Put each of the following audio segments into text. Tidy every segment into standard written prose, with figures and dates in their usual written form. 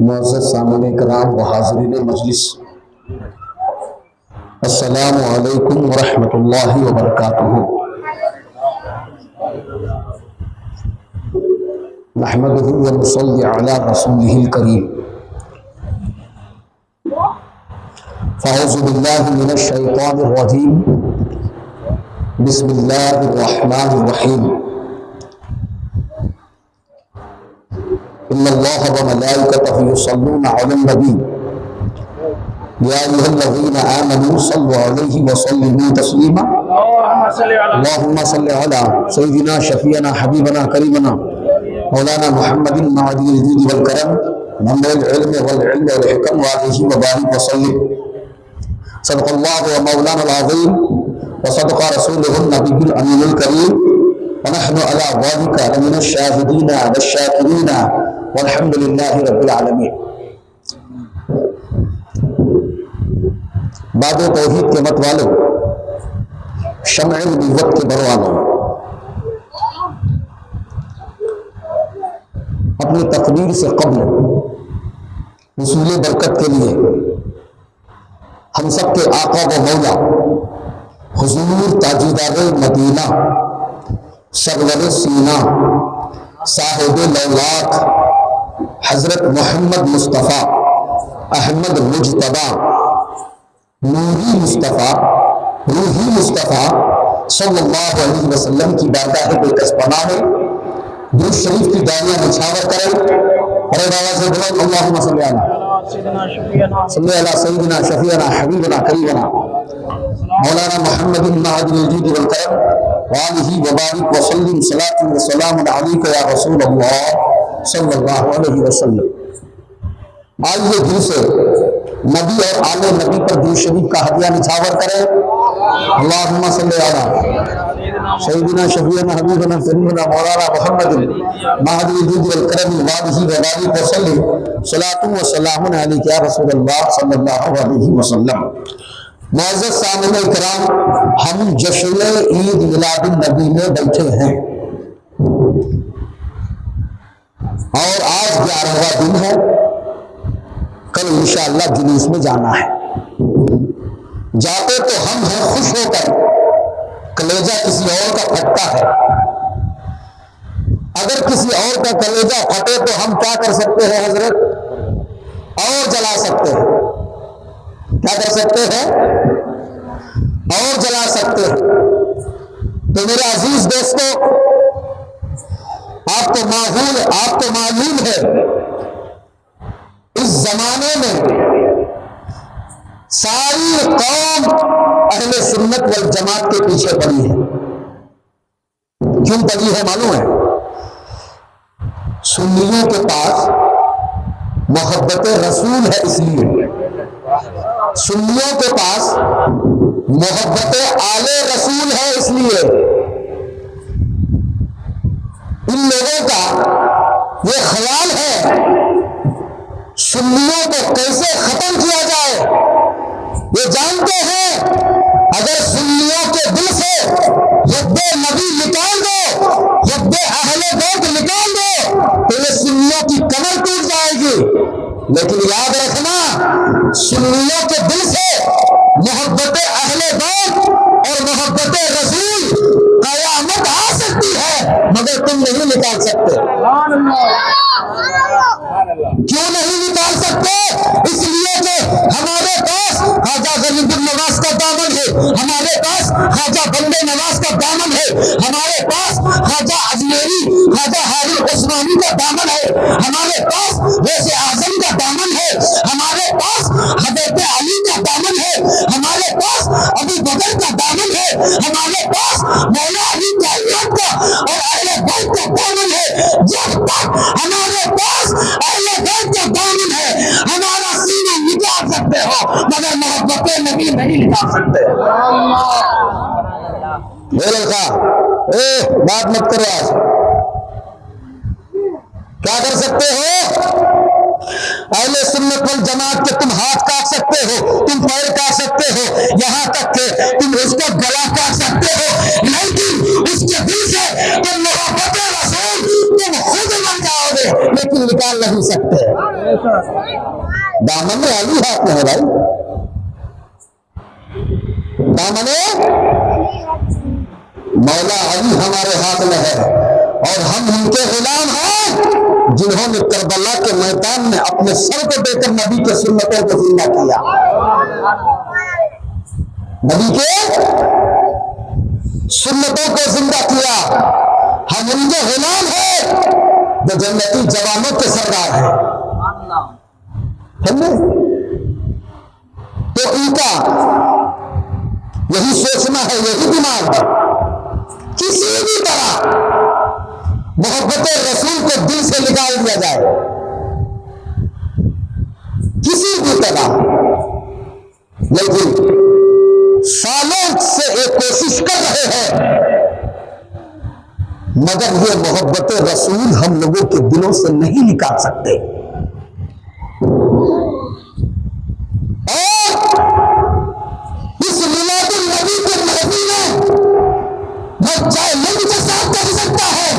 मुअज़्ज़ज़ सामने कराम व हाज़रीन मजलिस, अस्सलामु अलैकुम व रहमतुल्लाहि व बरकातुहू। नहमदुहू व नुसल्ली अला रसूलिहिल करीम। फ़अऊज़ु बिल्लाहि मिनश शैतानिर रजीम। बिस्मिल्लाहिर रहमानिर रहीम। इन्नल्लाह व मलाइकतहु युसल्लूना अलन नबी या अय्युहल्लज़ीना आमनू सल्लु अलैहि व सल्लिमू तस्लीमा। अल्लाहुम्मा सल्लि अला सय्यिदिना शफीअना हबीबना करीमना मौलाना मुहम्मदिन मादिल जूद वल करम मम्मुल इल्म वल हिकम व आलिहि व बारिक व सल्लिम। सदक़ल्लाहु व मौलाना अल अज़ीम व सदक़ रसूलुहुन नबियुल अमीनुल करीम व नहनु अला ज़ालिका लमिनश शाहिदीना वश्शाकिरीना वल्हम्दुलिल्लाहि रब्बिल आलमीन। बादे तौहीद के मत वालों, शम्अ नबुव्वत के बरवालों, अपनी तकदीर से कब्ल हुसूल बरकत के लिए हम सब के आका व मौला हुजूर ताजदार मदीना सरवर सीना साहिब लौलाक हजरत मोहम्मद मुस्तफ़ा अहमद मुजतबा नूरी मुस्तफ़ा रूही मुस्तफ़ा सल्लल्लाहु अलैहि वसल्लम की बारगाह बेकसपनाह में दुरूद शरीफ की डालियां निछावर करें और आवाज़ से बोलो अल्लाहुम्मा सल्ली अला सय्यिदिना शफीअना हबीबना करीमना मौलाना मुहम्मदिन मादिल जूद वल करम व आलिहि व बारिक व सल्लिम सलातु व सलामुन अलैका या रसूल अल्लाह सल्लल्लाहु अलैहि वसल्लम। आइए दिल से नबी और आले नबी पर दुरूद शरीफ का हदिया निछावर करें। अल्लाहुम्मा सल्ली अला सय्यिदिना शफीअना हबीबना करीमना मौलाना मुहम्मदिन मादिल जूद वल करम व आलिहि व बारिक व सल्लिम सलातु व सलामुन अलैका या रसूल अल्लाह सल्लल्लाहु अलैहि वसल्लम। मुअज़्ज़ज़ सामने इकराम, हम जश्न ईद मिलादुन नबी में बैठे हैं और आज 11वां दिन है। कल इंशाअल्लाह जुलूस में जाना है। जाते तो हम हैं खुश होकर, कलेजा किसी और का फटता है। अगर किसी और का कलेजा फटे तो हम क्या कर सकते हैं हजरत? और जला सकते हैं। क्या कर सकते हैं? और जला सकते हैं। तो मेरे अजीज दोस्तों, आपको मालूम है इस जमाने में सारी कौम अहले सुन्नत वल जमात के पीछे पड़ी है। क्यों पड़ी है मालूम है? सुन्नियों के पास मोहब्बत रसूल है, इसलिए सुन्नियों के पास मोहब्बत आले रसूल है, इसलिए इन लोगों का ये ख्याल है सुन्नियों को कैसे खत्म किया जाए। ये जानते हैं अगर सुन्नियों के दिल से हुब्बे नबी निकाल दो, हुब्बे अहले बैत निकाल दो, तो ये सुन्नियों की कमर टूट जाएगी। लेकिन याद रखना, सुन्नियों के दिल से मोहब्बत अहले बैत और मोहब्बत रसूल कयामत आ सकती है, मगर तुम नहीं निकाल सकते। क्यों नहीं निकाल सकते? इसलिए कि हमारे पास ख्वाजा गरीबुल नवाज का दामन है, हमारे पास ख्वाजा बंदे नवाज का दामन है, हमारे पास ख्वाजा अजमेरी ख्वाजा हारिस उस्मानी का दामन है, हमारे पास वैसे आजम का दामन है, हमारे पास हजरत अली का दामन है, हमारे पास अबू बकर का दामन है, हमारे पास मौला अली कायनात का और अहले बैत का दामन है। जब तक हमारे पास अहले बैत का दामन है, हमारा सीना निकाल सकते हो, मगर मोहब्बत नबी नहीं निकाल सकते। बात मत करो। आज क्या कर सकते हो? अहले सुन्नत वल जमात के तुम हाथ काट सकते हो, तुम पैर काट सकते हो, यहां तक के तुम उसका गला काट सकते हो, लेकिन उसके दिल से तुम मोहब्बत रसूल तुम खुद बन जाओगे, लेकिन निकाल नहीं सकते। दामन अली हाथ में है भाई, दामने मौला अली हमारे हाथ में है और हम उनके गुलाम हैं जिन्होंने करबला के मैदान में अपने सर को देकर नबी के सुन्नतों को जिंदा किया। नबी के सुन्नतों को जिंदा किया। हम उनके गुलाम हैं जो जन्नती जवानों के सरदार हैं। समझे? तो इनका यही सोचना है, यही दिमाग है, किसी भी तरह मोहब्बत रसूल को दिल से निकाल दिया जाए, किसी भी तरह। लेकिन सालों से एक कोशिश कर रहे हैं, मगर ये मोहब्बत रसूल हम लोगों के दिलों से नहीं निकाल सकते। और इस मिलादुल नबी के महफिल में वो जायलंद के साथ कर सकता है।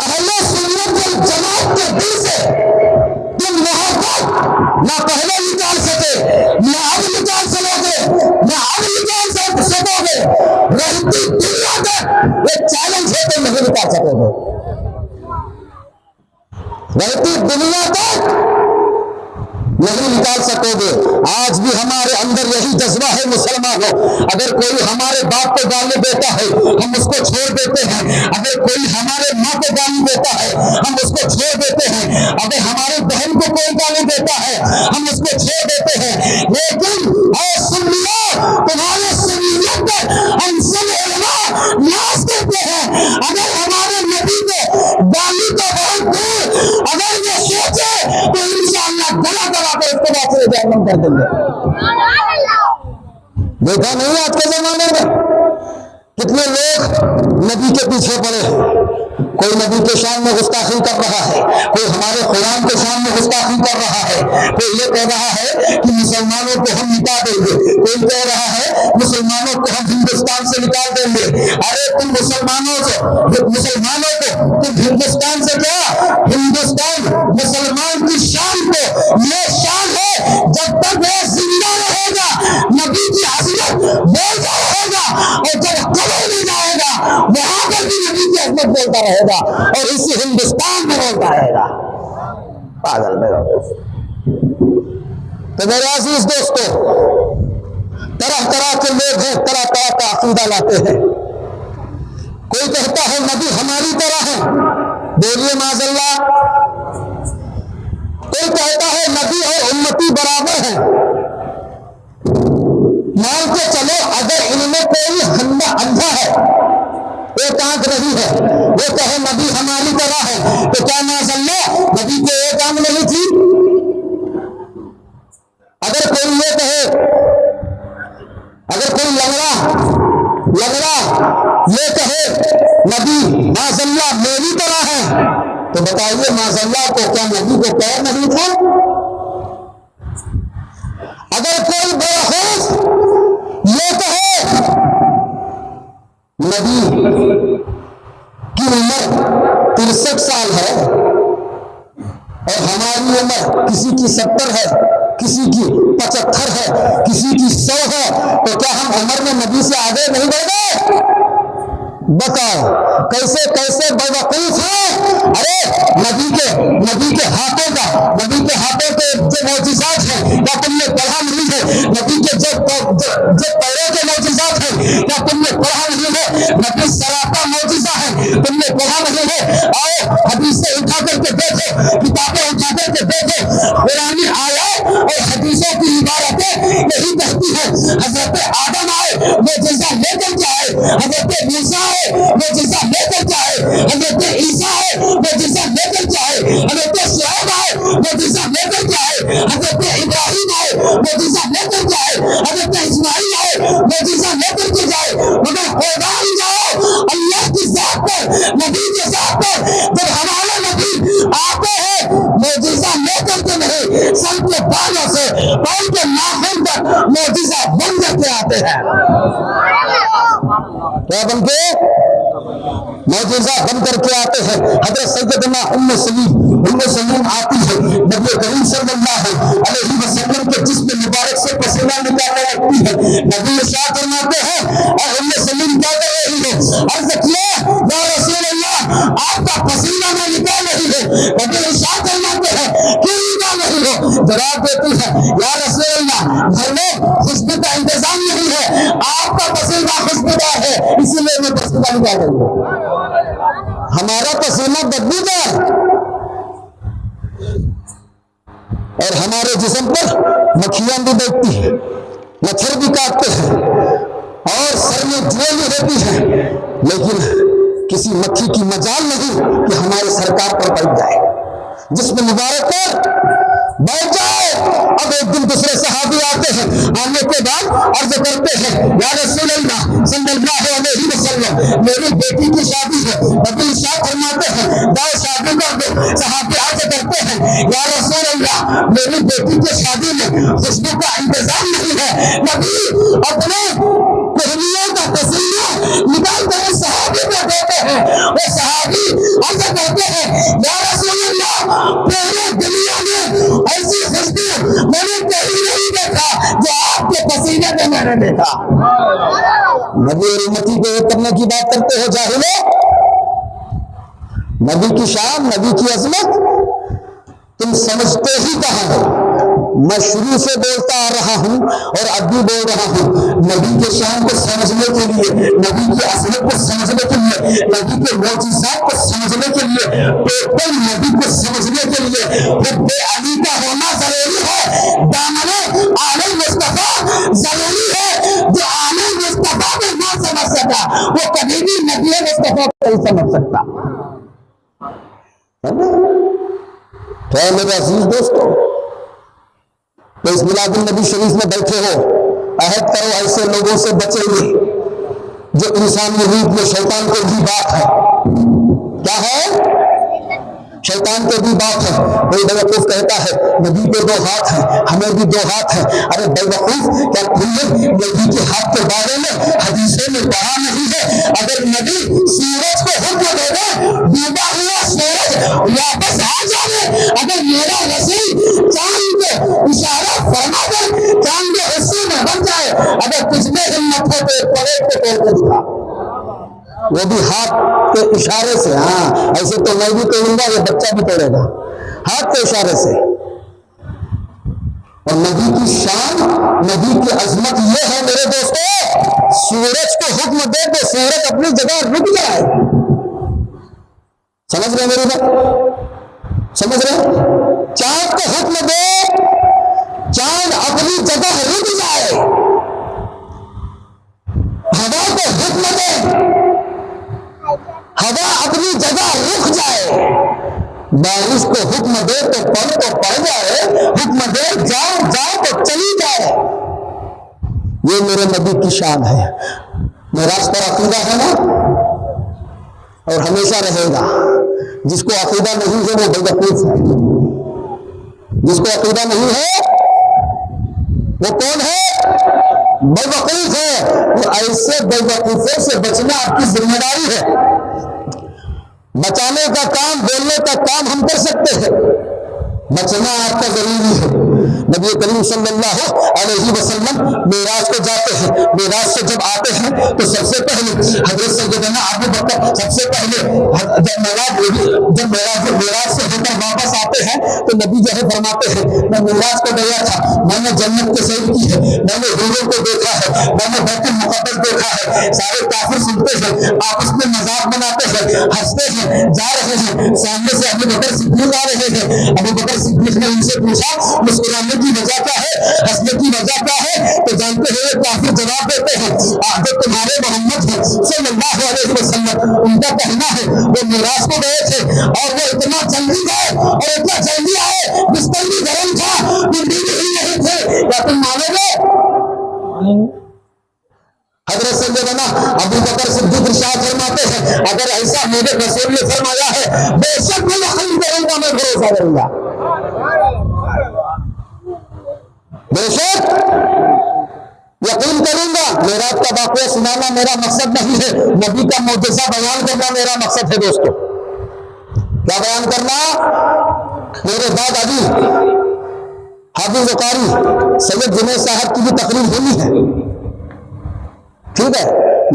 अहले सुन्नत वल जमात के दिल से तुम मोहब्बत ना पहले निकाल सके, ना अब निकाल सकोगे, ना अब निकाल सकोगे। रहती दुनिया तक ये चैलेंज है, तुम नहीं निकाल सकोगे। रहती दुनिया तक नहीं निकाल सकोगे। आज भी हमारे अंदर यही जज्बा है मुसलमानों। अगर कोई हमारे बाप को गाली देता है हम उसको छोड़ देते हैं। अगर कोई हमारे माँ को गाली देता है हम उसको छोड़ देते हैं। अगर हमारे बहन को कोई गाली देता है हम उसको छोड़ देते हैं। लेकिन तुम्हारे सुन्नियत पर हम सब उलमा नाज करते हैं। अगर हमारे नबी को गाली तो बहुत दूर, अगर वो सोचे तो इंशाअल्लाह गला दबा कर उसको वापस जहन्नम कर देंगे। देखा नहीं आज के जमाने में कितने लोग नबी के पीछे पड़े हैं। कोई नबी के शान में गुस्ताखी कर रहा है, कोई हमारे कुरान के शान में गुस्ताखी कर रहा है, कोई ये कह रहा है कि मुसलमानों को हम मिटा देंगे, कोई कह रहा है मुसलमानों को हम हिंदुस्तान से निकाल देंगे। अरे तुम मुसलमानों को तुम हिंदुस्तान से क्या, हिंदुस्तान मुसलमान की शान को ये शान है जब तक वो जिंदा रहेगा नबी की हज़रत बोलता रहेगा, और जब कब्र में जाएगा वहां पर भी नबी की हज़रत बोलता रहेगा और इसी हिंदुस्तान में बोलता रहेगा। पागल में तो मेरे अजीज दोस्तों, तरह तरह के लोग हैं, तरह तरह का अकीदा लाते हैं। कोई कहता है नबी हमारी तरह है, बोलिए माज़अल्लाह। कोई कहता है नबी और उम्मती बराबर है। मान के चलो अगर इनमें कोई अंधा है, एक आंख नहीं है, वो कहे नबी हमारी तरह है, तो क्या माज़अल्लाह नबी को एक आंख नहीं थी? अगर कोई ये कहे, अगर कोई लंगड़ा ये कहे नबी माज़अल्लाह मेरी तरह है, तो बताइए माज़अल्लाह को क्या नबी को पैर नहीं था? अगर कोई बेवकूफ ये कहे नबी की उम्र 63 साल है और हमारी उम्र किसी की 70 है, किसी की 75 है, किसी की 100 है, तो क्या हम उम्र में नबी से आगे नहीं बढ़ गए? बताओ कैसे कैसे बेवकूफ है। अरे नबी के हाथों के जो मौजिज़ात हैं क्या तुमने पढ़ा नहीं है? नबी के जो पैरों के मौजिज़ात हैं क्या तुमने पढ़ा नहीं है? नबी सरापा मौजिज़ा है, तुमने पढ़ा नहीं है? आओ हदीसें उठा करके देखो, किताबें उठा करके देखो, कुरानी आयत और हदीसों की इबारतें यही कहती है हजरत आदम आए मौजिज़ा लेकर के आए, हजरत मूसा आए मौजिज़ा लेकर के आए, हजरत ईसा आए मौजिज़ा लेकर के आए, हजरत शुएब आए मौजिज़ा लेकर के आए, हजरत इब्राहिम आए मौजिज़ा लेकर के आए, हजरत इस्माइल आए मौजिज़ा लेकर के जाए। मगर खुदा जाओ अल्लाह की जात पर, नबी की जात पर, जब हमारे नबी आते हैं मौजिज़ा लेकर के नहीं, सर के बालों से पैर के नाखून तक मौजिज़ा बन करके आते हैं। क्या बन के? मौजूदा बन करके आते हैं। हजरत सैयदना उम्मे सलीम आती है, नबी करीम सल्लल्लाहु अलैहि वसल्लम के जिस्म मुबारक से पसीना निकालने लगती है। नबी इरशाद फरमाते हैं और उम्मे सलीम क्या कर रही है, अर्ज किया या रसूल अल्लाह आपका पसीना में निकाल रही है। नबी इरशाद फरमाते हैं क्यों निकाल रही हो? जवाब देती है या रसूल अल्लाह घर में खुशबू का इंतजाम नहीं है, आपका पसीना खुशबूदार है इसीलिए मैं पसीना निकाल रही हूँ। हमारा पसीना बदबूदार और हमारे जिस्म पर मक्खियां भी बैठती है, मच्छर भी काटते हैं और सर में जुए भी होती है, लेकिन किसी मक्खी की मजाल नहीं कि हमारे सरकार पर बैठ जाए, जिसमें मुबारक पर बैठ जाए। अब एक दिन दूसरे सहाबी आते हैं, आने के बाद अर्ज करते हैं या रसूल अल्लाह सल्लल्लाहु अलैहि वसल्लम मेरी बेटी की शादी है। नबी इरशाद फरमाते हैं जाओ शादी कर दो। सहाबी अर्ज करते हैं या रसूल अल्लाह मेरी बेटी की शादी में खुशबू का इंतजाम नहीं है। नबी अपने पहलियों का पसीना निकाल कर सहाबी को देते हैं। वो सहाबी अर्ज करते हैं या रसूल अल्लाह पूरे दुनिया में ऐसी खुशबू मैंने कहीं नहीं देखा जो आपके पसीने में मैंने देखा। नबी और उम्मती को एक करने की बात करते हो जाहिलो। नबी की शान, नबी की अजमत तुम समझते ही कहां हो। मैं शुरू से बोलता आ रहा हूं और अब भी बोल रहा हूं, नबी के शान को समझने के लिए, नबी की अजमत को समझने के लिए, नबी के मौजूदात को समझने के लिए, टोटल नबी को समझने के लिए हुब्बे अली का होना जरूरी है। दामने आले मुस्तफा जरूरी है। जो आले मुस्तफा को ना समझ सका वो कभी भी नबी मुस्तफा को नहीं समझ सकता। तो मेरे अजीज दोस्तों, तो इस मिलादुन नबी शरीफ में बैठे हो, अहद करो ऐसे लोगों से बचेंगे जो इंसानी रूप में शैतान को भी बात है। क्या है? शैतान को भी बात है। कोई बेवकूफ कहता है नबी के 2 हाथ हैं, हमें भी 2 हाथ हैं। अरे बेवकूफ, क्या तुमने नबी के हाथ के बारे में हदीसों में पढ़ा नहीं है? अगर नबी सूरज को हुक्म दे दे डूबा हुआ सूरज वापस आ जाए, अगर मेरा रसूल चांद को इशारा फरमा दे चांद के हिस्से में बन जाए, अगर तुझमें हिम्मत हो तो परे को तोड़ के दिखा, वो भी हाथ के इशारे से। हाँ, ऐसे तो मैं भी तोड़ूंगा, ये बच्चा भी तोड़ेगा, हाथ के इशारे से। और नबी की शान, नबी की अजमत ये है मेरे दोस्तों, सूरज को हुक्म दे तो सूरज अपनी जगह रुक जाए। समझ रहे मेरी बात? समझ रहे? चांद को हुक्म दे, चांद अपनी जगह रुक जाए। हवा को हुक्म दे, हवा अपनी जगह रुक जाए। बारिश को हुक्म दे तो पड़ जाए, हुक्म दे जाओ तो चली जाए। ये मेरे नबी की शान है। मेराज पर अकीदा है ना, और हमेशा रहेगा। जिसको अकीदा नहीं है वो बेवकूफ है। जिसको अकीदा नहीं है वो कौन है? बेवकूफ है। वो ऐसे बेवकूफों से बचना आपकी जिम्मेदारी है। बचाने का काम, बोलने का काम हम कर सकते हैं, बचना आपका जरूरी है। नबी करीम सल्लल्लाहु अलैहि वसल्लम मेराज को जाते हैं। मेराज से जब आते हैं तो सबसे पहले हजरत सैयदना अबू बकर, सबसे पहले जब मेराज से होकर वापस आते हैं तो नबी जो है फरमाते हैं मैं मेराज को गया था, मैंने जन्नत की सैर की है, मैंने हीरों को देखा है, मैंने बैतुल मुक़द्दस देखा है। सारे काफिर सुनते हैं, आपस में मजाक बनाते हैं, हंसते हैं, जा रहे हैं। सामने से अबू बकर सिद्दीक आ रहे हैं। अबू बकर सिद्दीक ने उनसे पूछा मुस्कुराने की वजह क्या है, हंसने की वजह क्या है? तो जानते हैं काफिर जवाब देते हैं जो तुम्हारे मोहम्मद है सल्लल्लाहु अलैहि वसल्लम, उनका कहना है वो मिराज को गए थे और वो इतना जल्दी गए और इतना जल्दी आए, बिस्तर भी गर्म था, बिल्ली भी नहीं थे। क्या तुम मानोगे? हजरत सैयदना अबू बकर सिद्दीक इरशाद फरमाते हैं अगर ऐसा मेरे रसूल ने फरमाया है बेशक मैं यकीन करूंगा, मैं भरोसा करूंगा, बेशक यकीन करूंगा, मेराज का वाक़या सुनाना मेरा मकसद नहीं है, नबी का मोजज़ा बयान करना मेरा मकसद है दोस्तों। क्या बयान करना? मेरे दादाजी हाफिज कारी सैयद जुनैद साहब की भी तकरीर होनी है, ठीक है।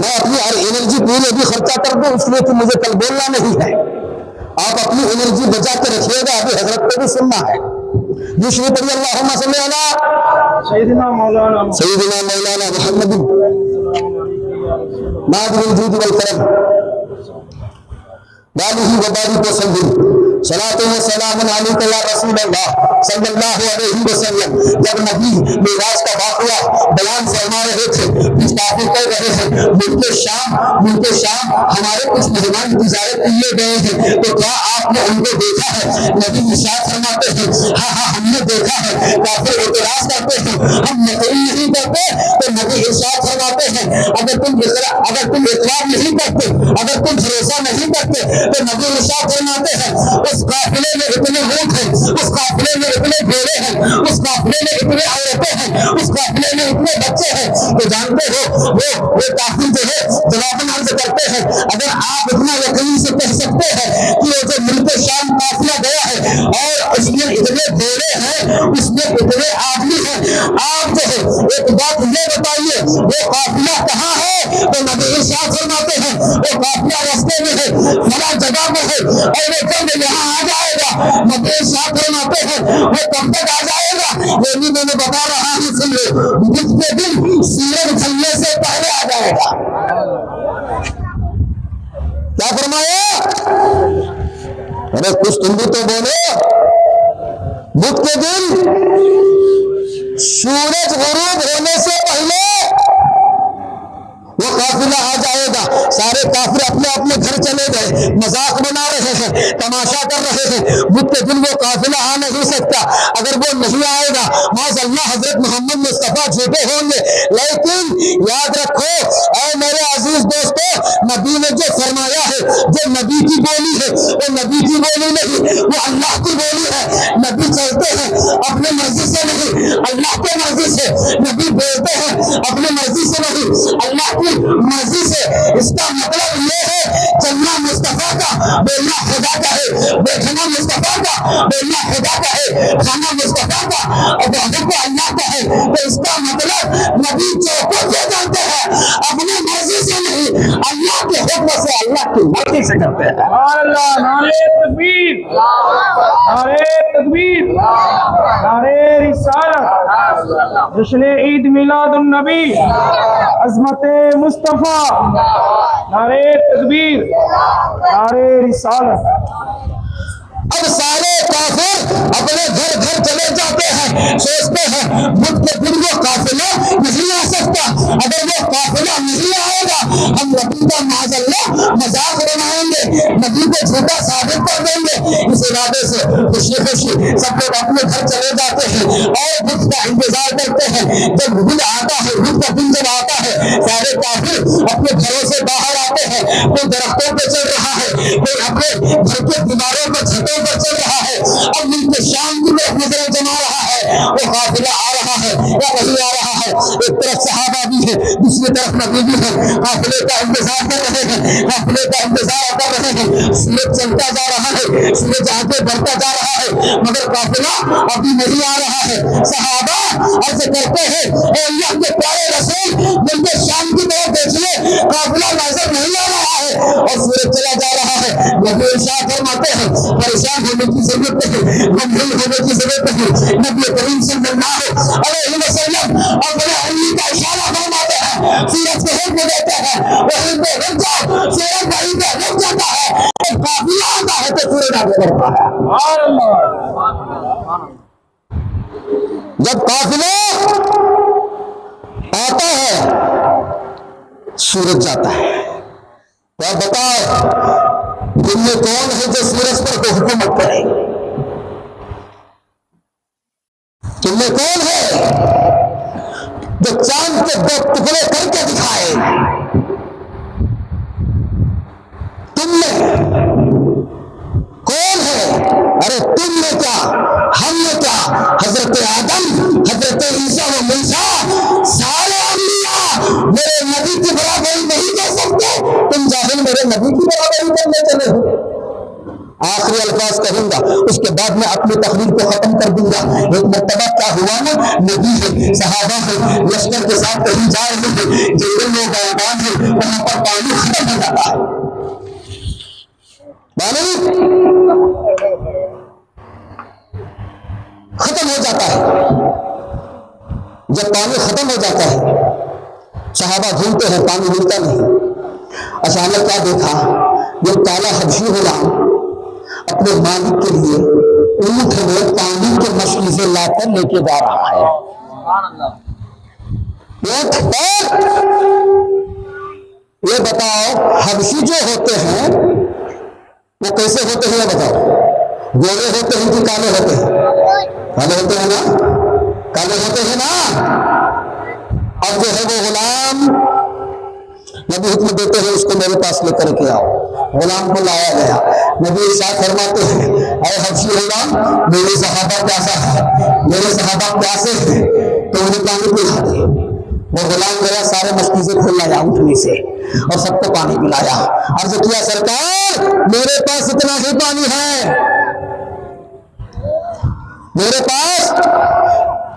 मैं अपनी हर एनर्जी पूरी अभी खर्चा कर दूं इसलिए कि मुझे कल बोलना नहीं है। आप अपनी एनर्जी बचा के रखिएगा, अभी हजरत को भी सुनना है। दूसरी पढ़िए अल्लाहुम्मा सल्ली अला सय्यिदिना मौलाना मुहम्मद नादिल जूद वल करम वालिही व बारिक वसल्लम सलातो व सलामुन अलैका या रसूल अल्लाह सल्लल्लाहु अलैहि वसल्लम। जब नबी मेराज का वाक़या बयान फरमा रहे थे, मुस्ताफिर कह रहे हैं मुल्के शाम हमारे कुछ मेहमान तिजारत के लिए गए हैं, तो क्या आपने उनको देखा है? नबी इरशाद फरमाते हैं हाँ हमने देखा है। काफिर एतराज करते हैं हम नकल नहीं करते, तो नबी इरशाद फरमाते हैं अगर तुम इकरार नहीं करते, अगर तुम भरोसा नहीं करते, तो नबी इरशाद फरमाते हैं उस काफिले में इतने ऊंट हैं, उस काफिले में इतने घोड़े हैं, उस काफिले में इतने औरतें हैं, उस काफिले में इतने बच्चे हैं, तो जानते हो वो काफिल जो है जवाबन अर्ज करते हैं अगर आप इतना यकीन से कह सकते हैं कि वो जो मुल्क शाम काफिला गया है और उसमें इतने घोड़े हैं, उसमें इतने आदमी हैं, आप जो है एक बात ये बताइए वो काफिला कहाँ है? तो नबी इरशाद फरमाते हैं वो काफिला रास्ते में है, फला जगह में है, और वो कब यहाँ आ जाएगा? नबी इरशाद फरमाते हैं वो कब तक आ जाएगा? ये भी मैंने बता रहा हूँ, सुन लो, जितने दिन सूरज ढलने से पहले आ जाएगा। क्या फरमाया? अरे कुछ तुम भी तो बोलो। बुध के दिन सूरज गुरूब होने से पहले वो काफिला आ जाएगा। सारे काफिर अपने अपने घर चले गए, मजाक बना रहे हैं, तमाशा कर रहे हैं। बुध के दिन वो काफिला आ नहीं सकता। अगर वो नहीं आएगा माज़अल्लाह हजरत मोहम्मद मुस्तफा झूठे होंगे। लेकिन याद रखो ऐ मेरे अजीज दोस्तों, नबी ने जो फरमाया है, जो नबी की बोली है, वो नबी की बोली नहीं, वो अल्लाह की बोली है। नबी चलते हैं अपने मर्जी से नहीं, अल्लाह के मर्जी से। नबी बोलते हैं अपने मर्जी से नहीं, अल्लाह की मर्जी से। इसका मतलब ये है चलना मुस्तफा का, बोलना खुदा का है, बैठना मुस्तफा का, बोलना खुदा का है, खाना मुस्तफा का और बाहर को अल्लाह का है। तो इसका मतलब नबी चौकों से करते हैं, अपनी मर्जी से नहीं, अल्लाह के हुक्म से, अल्लाह की मर्जी से करते हैं। अल्लाह नारे तकबीर, नारे तकबीर, नारे रिसालत, जश्न ईद मिलादुन नबी, अज़मत मुस्तफा, नारे तकबीर, नारे रिसालत। अब सारे काफिर अपने घर घर चले जाते हैं, सोचते हैं बुध के दिन वो काफिला नहीं आ सकता। अगर वो काफिला नहीं आएगा हम नबी का माज़अल्लाह मजाक बनाएंगे, नबी को झूठा साबित कर देंगे। इस इरादे से खुशी खुशी सब लोग अपने घर चले जाते हैं और बुध का इंतजार करते हैं। जब बुध आता है, बुध का दिन जब आता है, सारे काफिर अपने घरों से बाहर आते हैं। कोई दरख्तों पे चल रहा है, कोई अपने घर के दीवारों पर, छतों पर चल रहा है। अब उनके शाम की तरफ नजर जमा रहा है, वो काफिला आ रहा है या नहीं आ रहा है। एक तरफ सहाबा भी है, दूसरी तरफ नबी भी है, काफिले का इंतजार कर रहे हैं, काफिले का इंतजार कर रहे हैं। सूरज चलता जा रहा है, सूरज आगे बढ़ता जा रहा है, मगर काफिला अभी नहीं आ रहा है। सहाबा अर्ज करते हैं ए अल्लाह के प्यारे रसूल, मुझे शाम की तरफ देखिए, काफिला नजर नहीं आ रहा है और सूरज चला जा रहा है। नबी इरशाद फरमाते हैं परेशान होने की जरूरत नहीं, गंभीर होने की जरूरत नहीं। नबी करीम सल्लल्लाहु अलैहि वसल्लम अपने उंगली का इशारा फरमाते हैं, सूरज को हुक्म देते हैं वहीं पे रुक जाओ, सूरज वहीं पे रुक जाता है। जब काफिला आता है तो सूरज आगे बढ़ता है। जब काफिला आता है सूरज जाता है। तो आप बताओ दुनिया कौन है जो सूरज पर तो हुकूमत करे? तुमने कौन है जो चांद के 2 टुकड़े करके दिखाए? तुमने कौन है? अरे तुमने क्या, हमने क्या? हजरत आदम, हजरत ईसा व मूसा, सारे अंबिया मेरे बाद में अपनी तकरीर को खत्म कर दूंगा। एक मरतबा क्या हुआ ना, नबी है, सहाबा है, लश्कर के साथ कहीं जा रहे थे, जंगल में बागबान है, वहां पर पानी खत्म हो जाता है, पानी खत्म हो जाता है। जब पानी खत्म हो जाता है, सहाबा ढूंढते हैं, पानी मिलता नहीं। अचानक क्या देखा, ये काला हबशी गुलाम अपने मालिक के लिए ऊंट में पानी के मशकीज़े लाकर लेके जा रहा है। ऊंट पर ये बताओ, हबशी जो होते हैं वो कैसे होते हैं, ये बताओ, गोरे होते हैं कि काले होते हैं? काले होते हैं ना, काले होते हैं ना। अब जो है वो गुलाम, नबी हुक्म देते हैं उसको मेरे पास लेकर के आओ। गुलाम को लाया गया। नबी इरशाद फरमाते हैं, ऐ हबशी गुलाम, मेरे सहाबा प्यासा है, मेरे सहाबा प्यासे हैं, तो उन्हें पानी पिला दे। वो गुलाम गया, सारे मशकीज़े खोल लाया उठनी से और सबको पानी पिलाया। अर्ज किया, सरकार मेरे पास इतना ही पानी है, मेरे पास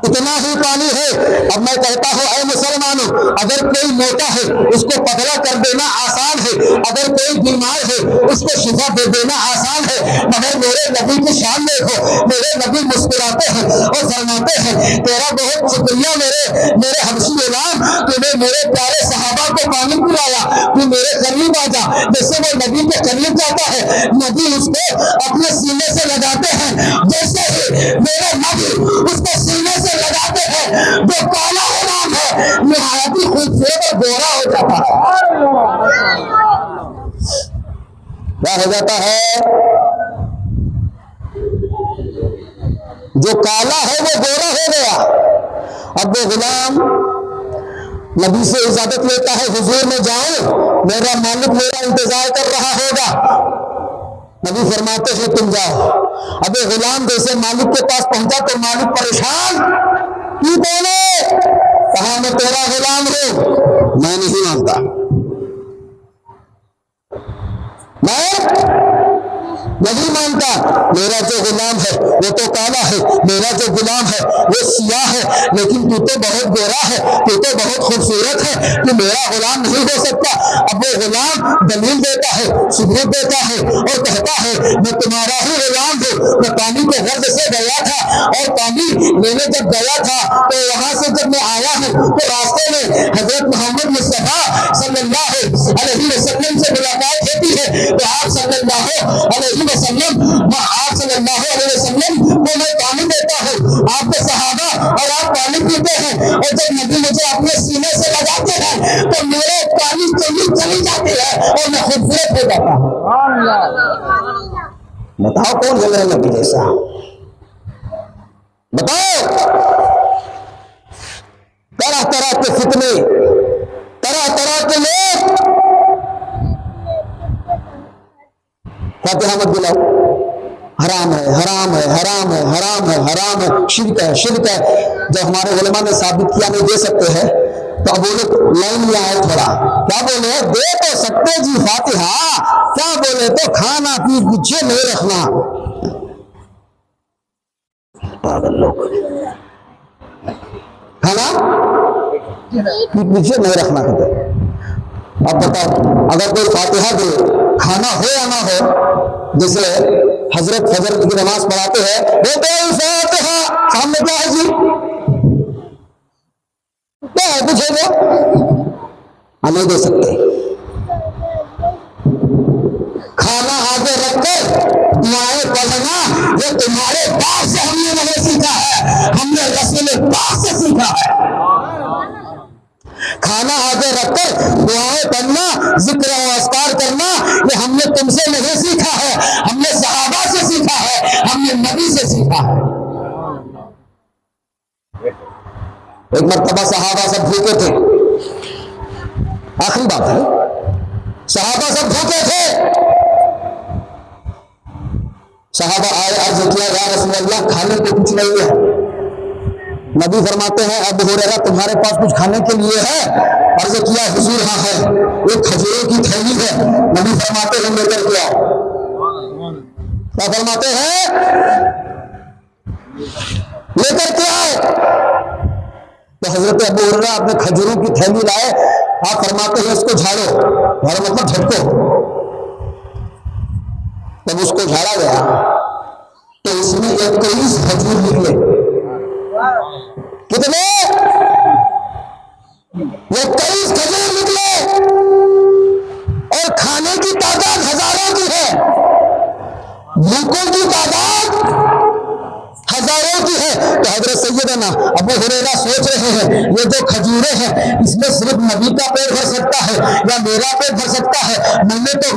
इतना ही पानी है। अब मैं कहता हूं, ऐ मुसलमानों, अगर कोई मोटा है उसको पतला कर देना आसान है, अगर कोई बीमार है उसको शिफा दे देना आसान है, मगर मेरे नबी की शान देखो, मेरे नबी मुस्कुराते हैं और फरमाते हैं, तेरा बहुत शुक्रिया मेरे हबशी गुलाम, तूने मेरे प्यारे सहाबा को पानी पिलाया, तू मेरे करीब आ जा। जैसे वो नबी के करीब जाता है, नबी उसको अपने सीने से लगाते हैं, जैसे ही मेरे नबी उसको सीने से लगाते हैं, जो काला गुलाम है निहायत ही खूबसूरत और गोरा हो जाता है। क्या हो जाता है? जो काला है वो गोरा हो गया। अब वो गुलाम नबी से इजाजत लेता है, हुजूर में जाऊं, मेरा मालिक मेरा इंतजार कर रहा होगा। नबी फरमाते हैं तुम जाओ। अब ये गुलाम जैसे मालिक के पास पहुंचा तो मालिक परेशान, क्यों बोले? कहा मैं तेरा गुलाम हूं। मैं नहीं मानता, मैं नहीं मानता। मेरा जो गुलाम है वो तो काला है, मेरा जो गुलाम है वो सियाह है, लेकिन तू तो बहुत गोरा है, तू तो बहुत खूबसूरत है, तू मेरा गुलाम नहीं हो सकता। अब वो गुलाम दलील देता है, सबूत देता है और कहता है, मैं तुम्हारा ही गुलाम हूँ। मैं पानी के गर्द से गया था और पानी लेने जब गया था तो वहां से जब मैं आया हूँ तो रास्ते में हजरत मोहम्मद मुस्तफा सल्लल्लाहु अलैहि वसल्लम से मुलाकात होती है, तो आप सल्लल्लाहु अलैहि वसल्लम को मैं पानी देता हूँ, आपके सहाबा और आप पानी पीते हैं, और जब नबी मुझे अपने सीने से लगाते हैं तो मेरे पानी चली जाती है और मैं खूबसूरत हो जाता हूँ। बताओ कौन है मेरे नबी जैसा? बताओ। तरह तरह के फितने, तरह तरह के लोग फातिहा मत बुलाओ, हराम है, हराम है, हराम है, हराम है, हराम है, शिर्क है, शिर्क है। जब हमारे उलमा ने साबित किया नहीं दे सकते हैं, तो अब वो लोग लाइन में आए थोड़ा, क्या बोले? दे तो सकते जी फातिहा, क्या बोले? तो खाना पीछे नहीं रखना। पागल लोग, खाना पीछे नहीं रखना कहते। अब बताओ, अगर कोई फातिहा दे, खाना हो या ना हो, जैसे हजरत फजर की नमाज पढ़ाते हैं, वो फातिहा सामने क्या है जी? क्या है? कुछ है वो? हम नहीं दे सकते। खाना आगे रखकर दुआएं पढ़ना ये तुम्हारे बाप से हमने नहीं सीखा है, हमने रसूल पाक से सीखा है। खाना आगे रखकर दुआएं पढ़ना, जिक्र और अस्कार करना, ये हमने तुमसे नहीं सीखा है, हमने सहाबा से सीखा है, हमने नबी से सीखा है। एक मर्तबा सहाबा सब भूखे थे, आखिरी बात है, सहाबा सब भूखे थे। सहाबा आए, अर्ज किया, या रसूल अल्लाह खाने को कुछ नहीं है। नबी फरमाते हैं, अबू हुरैरा तुम्हारे पास कुछ खाने के लिए है? अर्ज किया, हुजूर हाँ है, एक खजूरों की थैली है। नबी फरमाते हैं लेकर के आओ। क्या फरमाते हैं? लेकर के आए तो हजरत अबू हुरैरा अपने खजूरों की थैली लाए। आप फरमाते हैं इसको झाड़ो, झाड़ो मतलब झटको। तब उसको झाड़ा गया तो इसमें 21 खजूर निकले। कितने? 21 खजूर निकले। और खाने की तादाद हजारों की है, भूखों की तादाद हजारों की है। तो हजरत सैयदना अबू हुरैरा सोच रहे हैं ये जो खजूरें हैं इसमें सिर्फ नबी का पेट भर सकता है या मेरा पेट भर सकता है। मैंने तो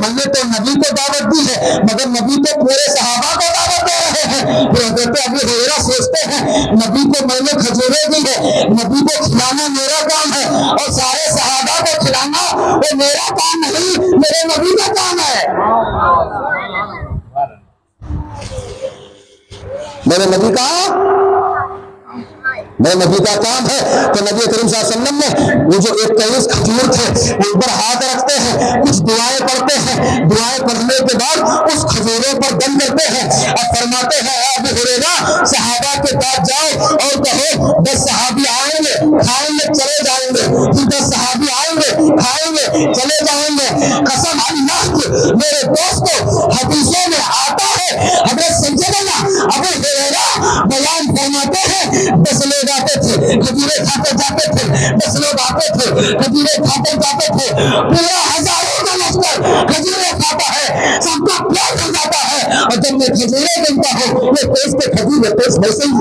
नबी को दावत दी है, मगर नबी तो पूरे सहाबा को दावत दे रहे हैं। तो हजरत अबू हुरैरा सोचते हैं नबी को मैंने खजूरें दी है, नबी को खिलाना मेरा काम है और सारे सहाबा को खिलाना वो मेरा काम नहीं, मेरे नबी का काम है। मेरे नबी का काम है। तो नबी करीम सल्लल्लाहु अलैहि वसल्लम ने वो जो 21 खजूर थे उन पर हाथ रखते हैं, कुछ दुआएं पढ़ते हैं, दुआएं पढ़ने के बाद उस खजूरों पर दम करते हैं और फरमाते हैं अबू हुरैरा सहाबा के पास जाओ और कहो 10 सहाबी आएंगे खाएंगे चले जाएंगे, फिर 10 सहाबी आएंगे खाएंगे चले जाएंगे। कसम अल्लाह की मेरे दोस्तों हदीसों में आता है हजरत सैयदना अबू हुरैरा बयान फरमाते हैं 10 लोग आते थे खजूरें खाते जाते थे, 10 लोग आते थे खजूरें खाते जाते थे, पूरा हजारों का लश्कर खजूरें खाता है, सबका प्यार हो जाता है। और जब मैं खजूरें गिनता हूँ ये पेश पे खजूर है, पेश वैसे ही